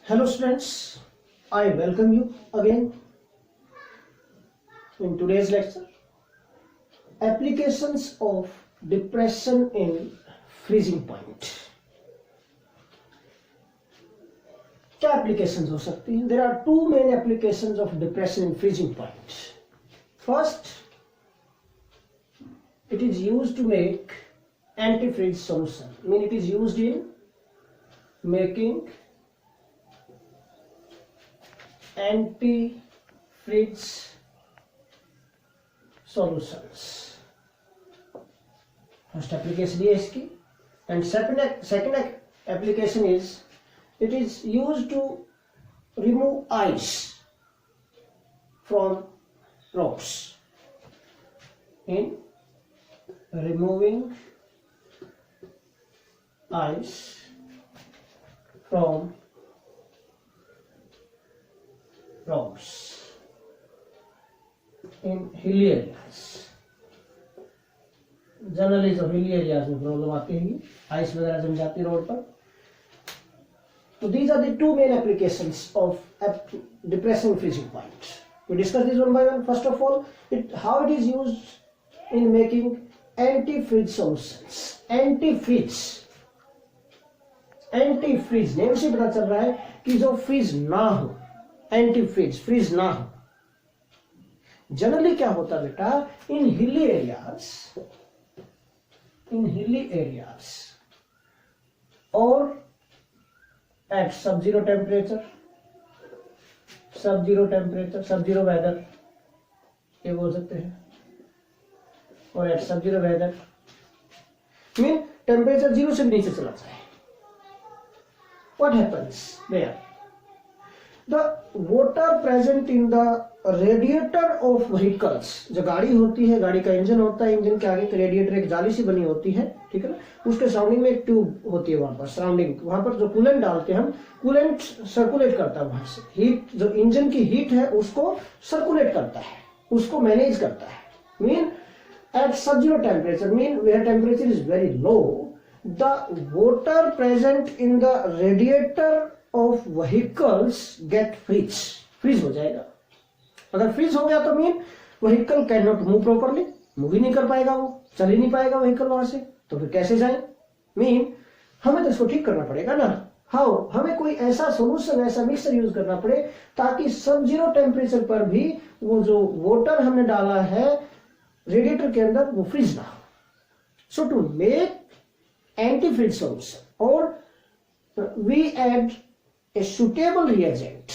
Hello students, I welcome you again in today's lecture. Applications of depression in freezing point. क्या applications हो सकती हैं? There are two main applications of depression in freezing point. First, it is used to make antifreeze solution. I mean, it is used in making antifreeze solutions. First application is इसकी, and second application is it is used to remove ice from rocks. In removing ice from rocks in hilly areas. Generally जो hilly areas में problem आती है, ice वगैरह जम जाती है road पर. So these are the two main applications of depression freezing point. We discuss this one by one. First of all, how it is used in making antifreeze solutions. Antifreeze name से पता चल रहा है कि जो freeze ना हो, antifreeze freeze ना हो. जनरली क्या होता है बेटा, इन हिली एरियाज और at sub zero temperature, sub zero weather ये बोल सकते हैं, और at sub zero weather mean temperature zero से भी नीचे चला जाए. What happens there? The water present in the radiator of vehicles, जो गाड़ी होती है, गाड़ी का इंजन होता है, इंजन के आगे एक रेडिएटर एक जाली सी बनी होती है, ठीक है ना, उसके सराउंडिंग में एक ट्यूब होती है, वहां पर सराउंडिंग, वहां पर जो कूलेंट डालते हैं हम, कूलेंट सर्कुलेट करता है वहां से, हीट जो इंजन की हीट है उसको सर्कुलेट करता है, उसको मैनेज करता है. Mean at sub zero temperature, mean where temperature is very low, the water present in the radiator of vehicles get freeze हो जाएगा. अगर फ्रीज हो गया तो mean vehicle can not move properly, move ही नहीं कर पाएगा, वो चल ही नहीं पाएगा व्हीकल वहां से, तो फिर कैसे जाए. मीन हमें तो इसको ठीक करना पड़ेगा ना. हाउ? हमें कोई ऐसा सोल्यूशन, ऐसा मिक्सचर यूज करना पड़े ताकि सब जीरो टेम्परेचर पर भी वो जो वाटर हमने डाला है रेडिएटर के अंदर वो फ्रीज ना हो. So to make antifreeze solution, or we add a suitable reagent.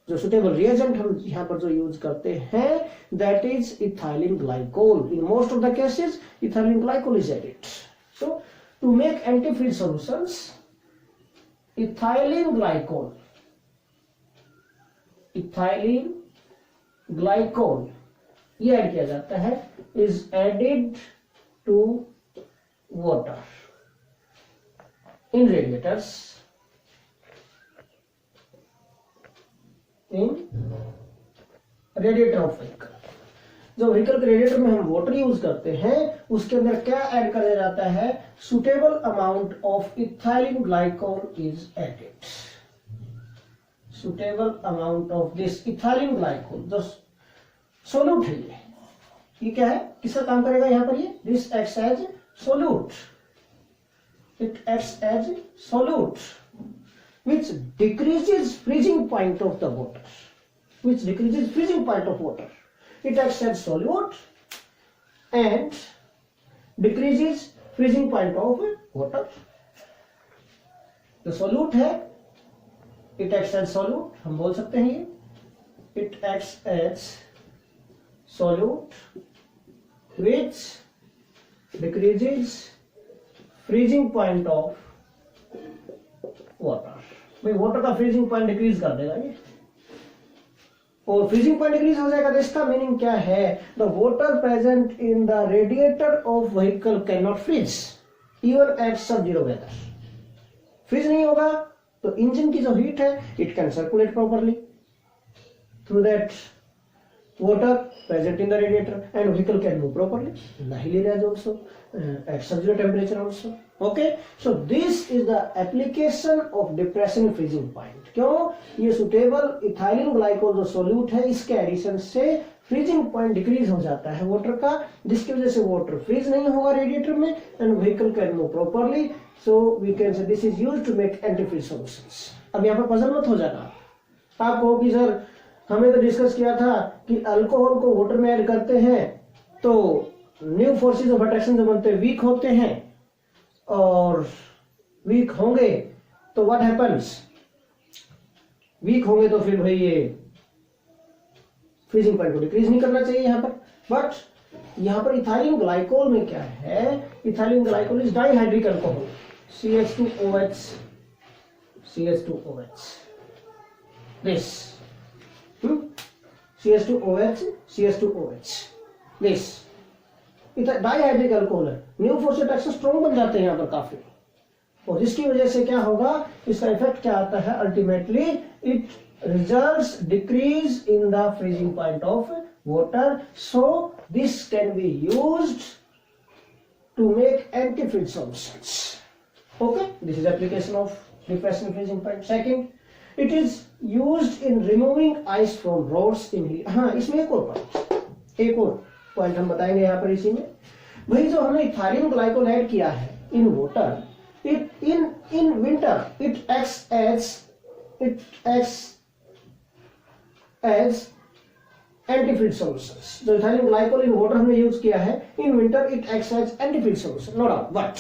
जो suitable reagent हम यहाँ पर जो यूज करते हैं that is ethylene glycol. In most of the cases ethylene glycol is added. So to make antifreeze solutions, ethylene glycol ये add किया जाता है, is added to water in radiators, in radiator of vehicle. जो vehicle के radiator में हम water use करते हैं उसके अंदर क्या ऐड कर दिया जाता है, suitable amount of ethylene glycol is added. Suitable amount of this ethylene glycol जो सोल्यूट है, ये क्या है, किसका काम करेगा यहाँ पर, ये this acts as solute. It acts as solute which decreases freezing point of the water, it acts as solute and decreases freezing point of water. तो solute है, it acts as solute, हम बोल सकते हैं ये, it acts as solute which decreases freezing point of water. भाई water का freezing point decrease कर देगा ये, और फ्रीजिंग पॉइंट डिक्रीज हो जाएगा तो इसका मीनिंग क्या है, the water present in the radiator of vehicle can not freeze even at sub zero weather. Freeze नहीं होगा तो इंजन की जो हीट है it can circulate properly through that water present in the radiator and vehicle can move properly. The hilly areas also at sub-zero temperature also. Okay, so this is the application of depression freezing point. क्यों? ये suitable ethylene glycol जो solute है इसके addition से freezing point decrease हो जाता है water का, जिसकी वजह से वाटर फ्रीज नहीं होगा रेडिएटर में and vehicle can move properly. So we can say this is used to make antifreeze solutions. अब यहाँ पर पजल मत हो जाना, आप कहो कि सर हमें तो डिस्कस किया था कि अल्कोहल को वाटर में ऐड करते हैं तो न्यू फोर्सेस ऑफ अट्रैक्शन जो बनते हैं वीक होते हैं, और वीक होंगे तो व्हाट हैपेंस, वीक होंगे तो फिर भाई ये फ्रीजिंग पॉइंट को डिक्रीज नहीं करना चाहिए यहाँ पर। बट यहाँ पर इथाइलिन ग्लाइकोल में क्या है, ethylene glycol is dihydric alcohol, CH2OH, CH2OH, this CH2OH, CH2OH, this dihydric alcohol है, न्यू फोर्स अट्रैक्शन स्ट्रॉन्ग बन जाते हैं यहाँ पर काफी, और जिसकी वजह से क्या होगा, इसका इफेक्ट क्या आता है, ultimately it results decrease in the freezing point of water. So this can be used to make antifreeze solutions. Okay, this is application of depression freezing point. Second, it is used in removing ice from roads in. हाँ, इसमें एक और point हम बताएंगे यहाँ पर इसी में। भाई जो हमने इथाइलिन ग्लाइकोल ऐड किया है in water, it in winter it acts as antifreeze solutions। जो इथाइलिन ग्लाइकोल इन वाटर हमने यूज किया है in winter it acts as antifreeze solution, no doubt. But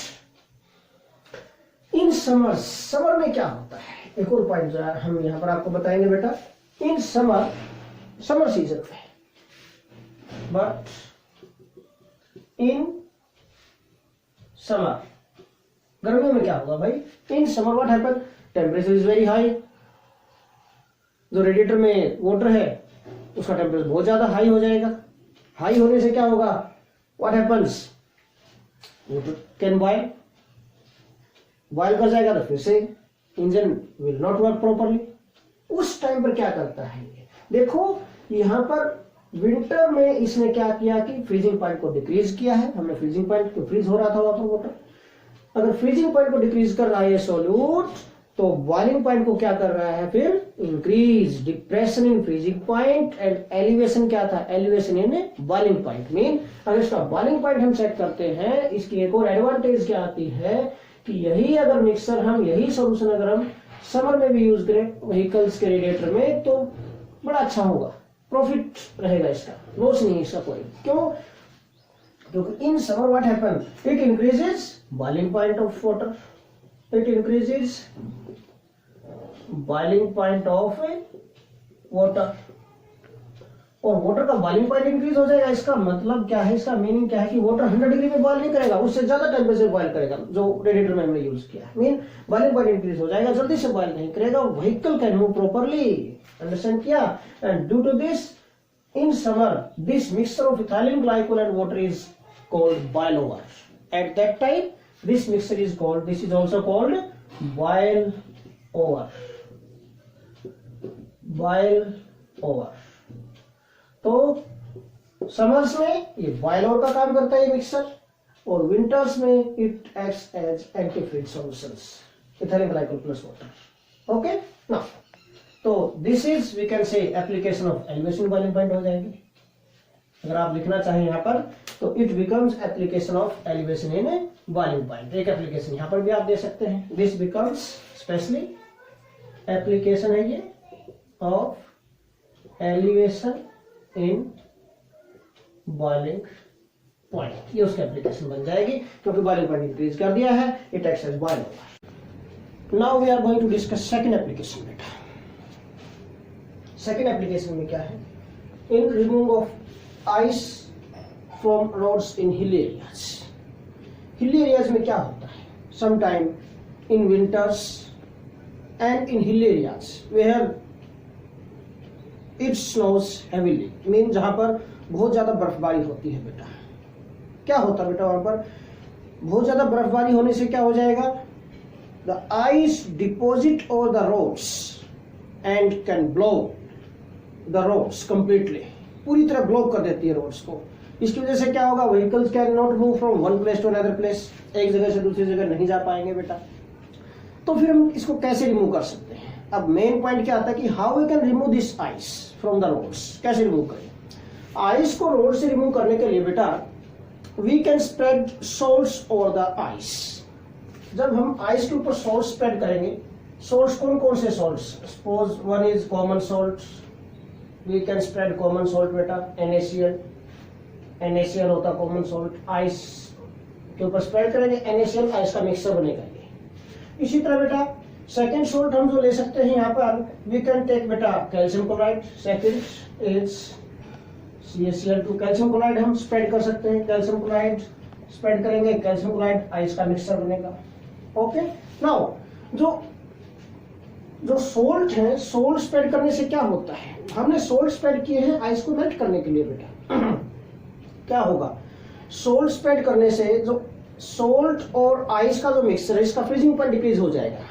in summer में क्या होता है, एक और पॉइंट जो हम यहाँ पर आपको बताएंगे बेटा। इन समर सीजन में, बट इन समर, गर्मियों में क्या होगा भाई, in summer what happen, temperature is very high, जो रेडिएटर में वाटर है उसका टेम्परेचर बहुत ज्यादा हाई हो जाएगा। हाई होने से क्या होगा, what happens, water can boil कर जाएगा, तो फिर से engine will not work properly. उस टाइम पर क्या करता है ये, देखो यहाँ पर विंटर में इसने क्या किया कि फ्रीजिंग पॉइंट को डिक्रीज किया है। हमने फ्रीजिंग पॉइंट को फ्रीज हो रहा था वहां पर वाटर, अगर फ्रीजिंग पॉइंट को डिक्रीज कर रहा है ये सोल्यूट, तो बॉइलिंग पॉइंट को क्या कर रहा है फिर, increase. Depression in freezing point and elevation क्या था, elevation in boiling point. Mean अगर इसका बॉइलिंग पॉइंट हम सेट करते हैं, इसकी एक और एडवांटेज क्या आती है कि यही अगर मिक्सर हम, यही सोल्यूशन अगर हम समर में भी यूज करें व्हीकल्स के रेडिएटर में, तो बड़ा अच्छा होगा, प्रॉफिट रहेगा इसका, लॉस नहीं इसका कोई। क्यों? क्योंकि in summer what happen, it increases boiling point of water, it increases boiling point of water, और वाटर का बॉइलिंग पॉइंट इंक्रीज हो जाएगा। इसका मतलब क्या है, इसका मीनिंग क्या है कि वाटर 100 डिग्री में बॉइल नहीं करेगा, उससे ज्यादा टेम्परेचर बॉइल करेगा जो रेडिएटर में हमने यूज किया। मीन बॉइलिंग पॉइंट इंक्रीज हो जाएगा, जल्दी से बॉइल नहीं करेगा, vehicle can move properly. Understand किया? And due to this in summer this mixture of ethylene glycol and water is called boil over. At that time, this mixture is called, this is also called boil over. Boil over. तो summers में ये boil over का काम करता है ये mixer, और winters में it acts as antifreeze solutions, ethylene glycol plus water. Okay, now तो this is we can say application of elevation boiling point हो जाएगी। अगर आप लिखना चाहें यहाँ पर तो it becomes application of elevation in boiling point. एक एप्लीकेशन यहाँ पर भी आप दे सकते हैं, दिस बिकम्स स्पेशली एप्लीकेशन है ये of elevation in boiling point, ये उसकी एप्लीकेशन बन जाएगी क्योंकि बॉइलिंग पॉइंट इंक्रीज कर दिया है, it acts as boil over. Now we are going to discuss second application बेटा। सेकंड एप्लीकेशन में क्या है, in remove of ice from roads in hill areas. Hill areas में क्या होता है, sometime in winters and in hill areas where it snows heavily, mean जहां पर बहुत ज्यादा बर्फबारी होती है बेटा। क्या होता है बेटा वहां पर, बहुत ज्यादा बर्फबारी होने से क्या हो जाएगा, the ice deposit over the roads and can block the roads completely, पूरी तरह ब्लॉक कर देती है रोड्स को। इसकी वजह से क्या होगा, vehicles can not move from one place to another place, एक जगह से दूसरी जगह नहीं जा पाएंगे बेटा। तो फिर हम इसको कैसे रिमूव कर सकते हैं? अब मेन पॉइंट क्या आता है कि how we can remove this ice from the roads, कैसे रिमूव करें? आइस को रोड से रिमूव करने के लिए बेटा we can spread salts over the ice. जब हम आइस के ऊपर सोल्ट स्प्रेड करेंगे, सोल्ट्स कौन कौन से salts? Suppose one is common salt, we can spread common salt बेटा, NaCl, NaCl होता कॉमन सोल्ट, आइस के ऊपर स्प्रेड करेंगे, NaCl आइस का मिक्सचर बनेगा ये। इसी तरह बेटा सेकेंड सोल्ट हम जो ले सकते हैं यहाँ पर, वी कैन टेक बेटा calcium chloride, second is CaCl2, calcium chloride हम स्प्रेड कर सकते हैं, कैल्शियम क्लोराइड स्प्रेड करेंगे, कैल्शियम क्लोराइड आइस का मिक्सचर बनेगा। ओके, नाउ जो सोल्ट है, सोल्ट स्प्रेड करने से क्या होता है? हमने सोल्ट स्प्रेड किए हैं आइस को मेल्ट करने के लिए बेटा। क्या होगा? सोल्ट स्प्रेड करने से जो सोल्ट और आइस का जो मिक्सचर है, इसका फ्रीजिंग पॉइंट डिक्रीज हो जाएगा।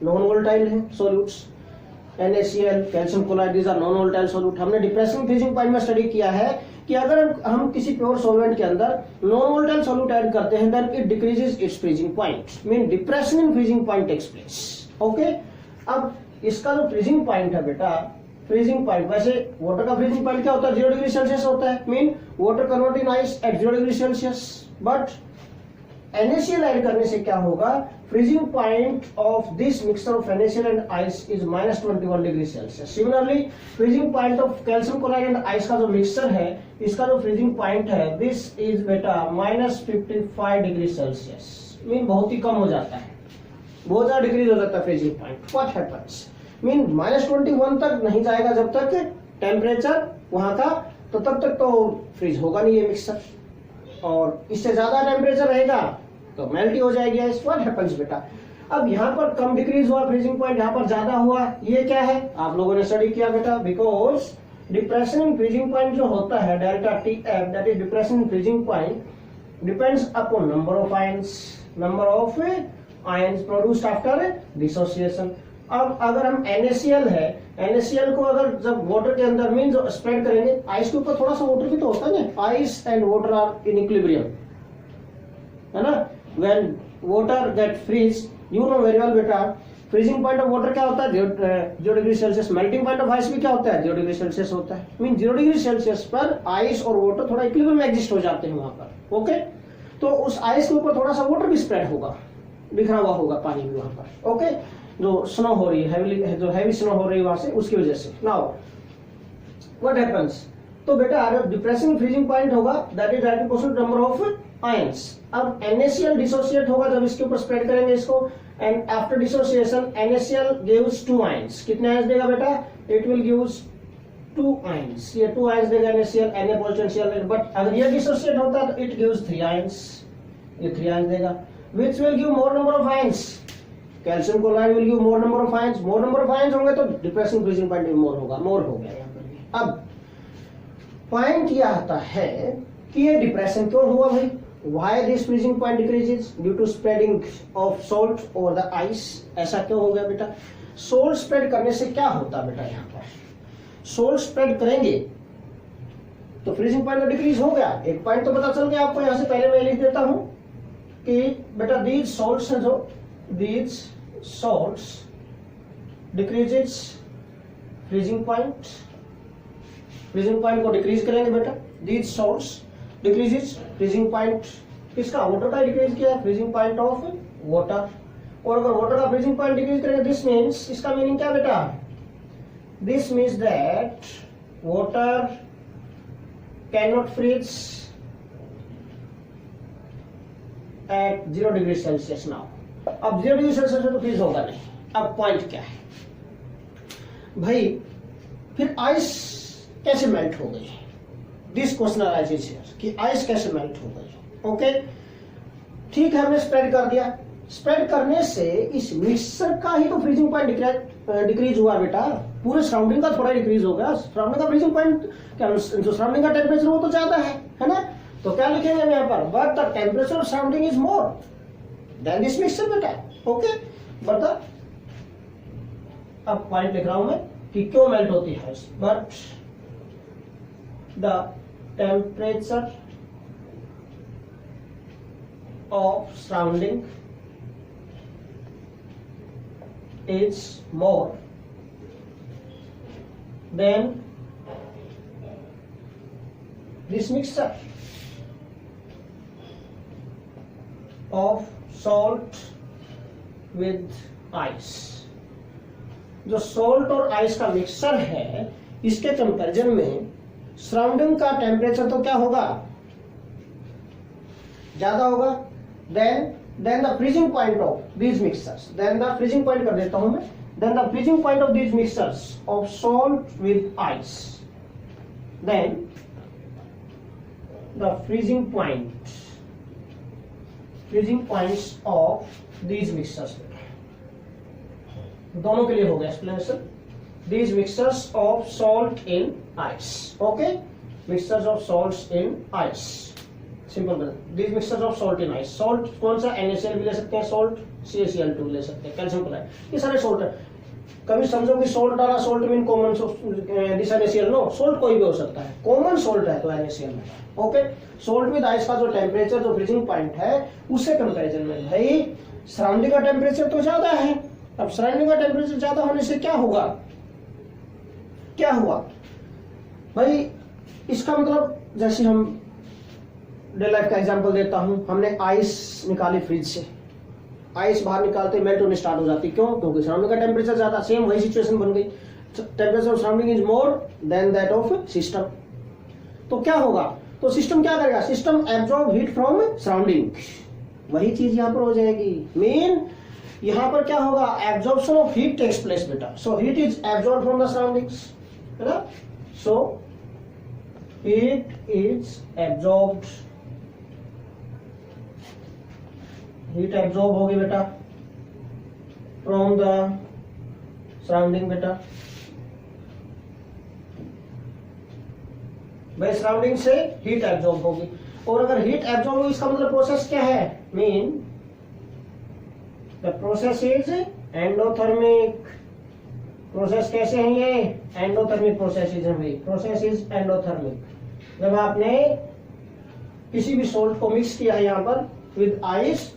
नॉन वोलेटाइल है solutes, NaCl, calcium chloride, these are non volatile solute. हमने डिप्रेसिंग फ्रीजिंग पॉइंट में स्टडी किया है कि अगर हम किसी प्योर सॉल्वेंट के अंदर नॉन वोलेटाइल सोल्यूट ऐड करते हैं, then it decreases its freezing point, mean depression in freezing point takes place. Okay, अब इसका जो फ्रीजिंग पॉइंट है बेटा, फ्रीजिंग पॉइंट, वैसे वाटर का फ्रीजिंग पॉइंट क्या होता है? 0 डिग्री सेल्सियस होता है, mean water convert in ice at 0 degree Celsius. But NaCl add करने से क्या होगा? Freezing point of this mixture of NaCl and ice is -21 degree Celsius. Similarly freezing point of calcium chloride and ice का जो mixture है, इसका जो freezing point है, दिस इज बेटा -55 डिग्री सेल्सियस, मीन बहुत ही कम हो जाता है, बहुत ज्यादा डिक्रीज हो जाता है freezing point. What happens, mean -21 तक नहीं जाएगा जब तक टेम्परेचर वहां का, तो तब तक तो फ्रीज होगा नहीं ये मिक्सचर, और इससे ज्यादा टेम्परेचर रहेगा तो मेल्ट ही हो जाएगी आइस। व्हाट हैपेंस बेटा, अब यहाँ पर कम डिक्रीज हुआ फ्रीजिंग पॉइंट, यहाँ पर ज्यादा हुआ, ये क्या है? आप लोगों ने स्टडी किया बेटा, because depression in freezing point जो होता है delta TF, that is depression in freezing point, depends upon number of ions produced after dissociation. अब अगर हम NaCl है, NaCl को अगर जब वाटर के अंदर मीन जो स्प्रेड करेंगे, आइस के ऊपर थोड़ा सा वाटर भी तो होता है ना, ice and water are in equilibrium, है ना। When water get freeze, you know very well बेटा, फ्रीजिंग पॉइंट ऑफ वाटर क्या होता है? 0 degree Celsius. Melting point of ice भी क्या होता है? 0 डिग्री सेल्सियस होता है। मीन 0 डिग्री सेल्सियस पर आइस और वाटर थोड़ा इक्विलिब्रियम में एग्जिस्ट हो जाते हैं वहां पर। ओके, तो उस आइस के ऊपर थोड़ा सा वाटर भी स्प्रेड होगा, बिखरा हुआ होगा पानी भी वहां पर। ओके, जो स्नो हो रही है, जो हैवी स्नो हो रही है वहां से, उसकी वजह से। नाउ व्हाट हैपेंस, तो बेटा अगर डिप्रेसिंग फ्रीजिंग पॉइंट होगा, that is directly proportional number of ions. अब NaCl डिसोसिएट होगा जब इसके ऊपर स्प्रेड करेंगे इसको, and after dissociation NaCl gives 2 ions. कितने आयंस देगा बेटा? इट विल गिव्स 2 आयंस, ये 2 आयंस देगा NaCl, Na पोटेंशियल। बट अगर ये डिसोसिएट होता है तो इट गिव्स 3 आयंस, ये 3 आयंस देगा, which will give more number of ions. Calcium chloride will give more number of ions, more number of ions होंगे तो डिप्रेसिंग फ्रीजिंग पॉइंट भी मोर होगा, मोर हो गया यहाँ पर। अब पॉइंट यह आता है कि ये डिप्रेशन क्यों हुआ भाई? Why this freezing point decreases? Due to spreading of salt over the ice. ऐसा क्यों हो गया बेटा? सोल्ट स्प्रेड करने से क्या होता है बेटा? यहाँ पर सोल्ट स्प्रेड करेंगे तो फ्रीजिंग पॉइंट डिक्रीज हो गया। एक पॉइंट तो पता चल गया आपको, यहाँ से पहले मैं लिख देता हूं कि बेटा these salts हैं, जो these salts decreases freezing point, freezing point को डिक्रीज करेंगे बेटा। these salts decreases freezing point, किसका? वाटर का डिक्रीज किया, फ्रीजिंग पॉइंट ऑफ वाटर। और अगर वाटर का फ्रीजिंग पॉइंट डिक्रीज करेंगे, दिस मीन्स, इसका मीनिंग क्या बेटा? This means that water can not freeze at 0 degree Celsius. Now अब 0 डिग्री सेल्सियस में तो फ्रीज होगा नहीं। अब पॉइंट क्या है भाई? फिर आइस कैसे मेल्ट हो गई? दिस क्वेश्चन अराइजेस हियर कि आइस कैसे मेल्ट हो गई। ओके, ठीक है, हमने स्प्रेड कर दिया। स्प्रेड करने से इस मिक्सचर का ही तो फ्रीजिंग पॉइंट डिक्रीज हुआ बेटा, पूरे सराउंडिंग का थोड़ा डिक्रीज हो गया। सराउंडिंग का फ्रीजिंग पॉइंट क्या, जो सराउंडिंग का टेम्परेचर वो तो ज्यादा है ना। तो क्या लिखेंगे हम यहाँ पर? But the temperature of surrounding is more than this mixture बेटा। ओके, बता, अब पॉइंट लिख रहा हूं मैं कि क्यों मेल्ट होती है। But the temperature of surrounding is more than this mixture of salt with ice। जो सॉल्ट और आइस का मिक्सचर है, इसके कंपैरिजन में सराउंडिंग का टेम्परेचर तो क्या होगा, ज्यादा होगा। Then the freezing point of these mixtures, then the freezing point कर देता हूं मैं, then the freezing point of these mixtures of salt with ice, then the freezing points of these mixtures, दोनों के लिए हो गया explanation. These mixtures of salt in ice, okay, mixtures of salt in ice, simple. These mixtures of salt in ice, salt कौन सा, NaCl भी ले सकते हैं, सॉल्ट CaCl2 ले सकते हैं, कैल्शियम क्लोराइड, ये सारे सॉल्ट है। कभी समझो कि सॉल्ट डाला, salt mean common this NaCl, no, salt कोई भी हो सकता है, कॉमन सॉल्ट है तो NaCl में, ओके। सॉल्ट विद आइस का जो टेम्परेचर, जो फ्रीजिंग पॉइंट है, उससे कंपैरिजन में भाई सराउंडिंग का टेम्परेचर तो ज्यादा है। अब सराउंडिंग का टेम्परेचर ज्यादा होने से क्या होगा, क्या हुआ भाई, इसका मतलब जैसे हम डे लाइफ का एग्जांपल देता हूं, हमने आइस निकाली फ्रिज से, आइस बाहर निकालते मेल्ट होने स्टार्ट हो जाती, क्यों, क्योंकि सराउंडिंग का टेम्परेचर ज्यादा, सेम वही सिचुएशन बन गई, temperature of surrounding is more than that of system. तो क्या होगा, तो सिस्टम क्या करेगा, system absorb heat from surrounding, वही चीज यहां पर हो जाएगी। मेन यहां पर क्या होगा, absorption of heat takes place बेटा, so heat is absorb from the surroundings, है ना, so heat is absorbed, heat absorb होगी बेटा फ्रॉम द सराउंडिंग बेटा, भाई सराउंडिंग से हीट एब्जॉर्ब होगी। और अगर हीट एब्जॉर्ब होगी इसका मतलब प्रोसेस क्या है, mean the process is endothermic. Process कैसे है ये, एंडोथर्मिक प्रोसेस है भाई, प्रोसेस इज एंडोथर्मिक। जब आपने किसी भी सोल्ट को मिक्स किया है यहाँ पर विद आइस,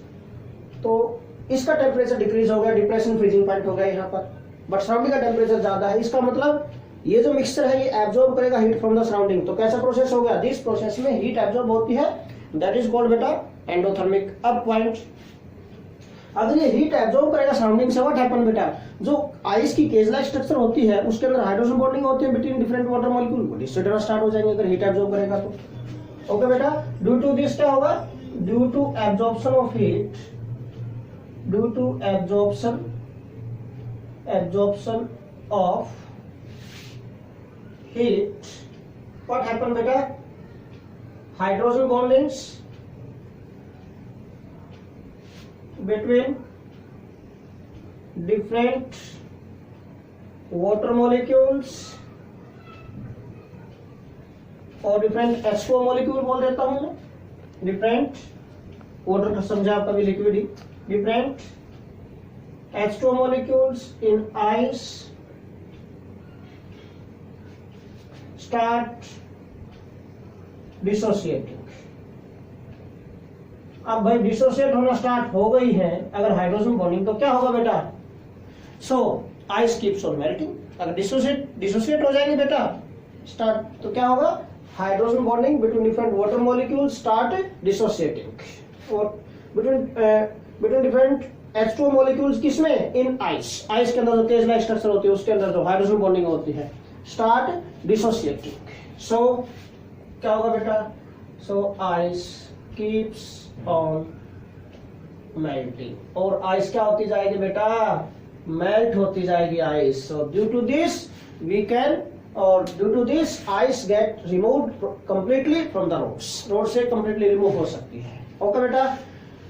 तो इसका टेम्परेचर डिक्रीज हो गया, डिप्रेशन फ्रीजिंग पॉइंट हो गया यहाँ पर, बट सराउंडिंग का टेम्परेचर ज्यादा है। इसका मतलब ये जो मिक्सचर है ये एब्जॉर्ब करेगा हीट फ्रॉम द सराउंडिंग। तो कैसा प्रोसेस हो गया, दिस प्रोसेस में हीट एब्जॉर्ब होती है, दैट इज कॉल्ड बेटा एंडोथर्मिक। अब पॉइंट, अगर ये हीट एब्जॉर्ब करेगा सराउंडिंग से, व्हाट हैपन बेटा, जो आइस की केज लाइक स्ट्रक्चर होती है उसके अंदर हाइड्रोजन बॉन्डिंग होती है between different water molecule, distributor start हो जाएंगे अगर हीट एब्जॉर्ब करेगा तो, ओके बेटा। ड्यू टू दिस क्या होगा, due to absorption of heat, due to absorption of heat, what happen beta, hydrogen bondings between different water molecules और different H2O molecule बोल देता हूं मैं, different water का समझा आपका भी liquid he, different H2O molecules in ice start dissociating. अब भाई डिसोसिएट होना स्टार्ट हो गई है अगर हाइड्रोजन बॉन्डिंग, तो क्या होगा बेटा, so ice keeps on melting. अगर डिसोसिएट हो जाएगी बेटा स्टार्ट, तो क्या होगा, hydrogen bonding between different water molecule start dissociating, और बिटवीन डिफरेंट H2O मॉलिक्यूल्स किसमें, इन आइस, आइस के अंदर जो केज लाइक स्ट्रक्चर होती है उसके अंदर जो हाइड्रोजन बॉन्डिंग होती है स्टार्ट डिसोसिएटिंग। सो क्या होगा बेटा, so ice keeps on melting, और आइस क्या होती जाएगी बेटा, मेल्ट होती जाएगी ice. So due to this we can, और due to this ice get removed completely from the roads, road से कंप्लीटली रिमूव हो सकती है, ओके बेटा।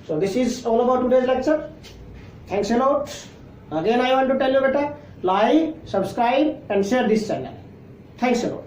So this is all about today's lecture, thanks a lot. Again I want to tell you बेटा, like, subscribe and share this channel. Thanks a lot.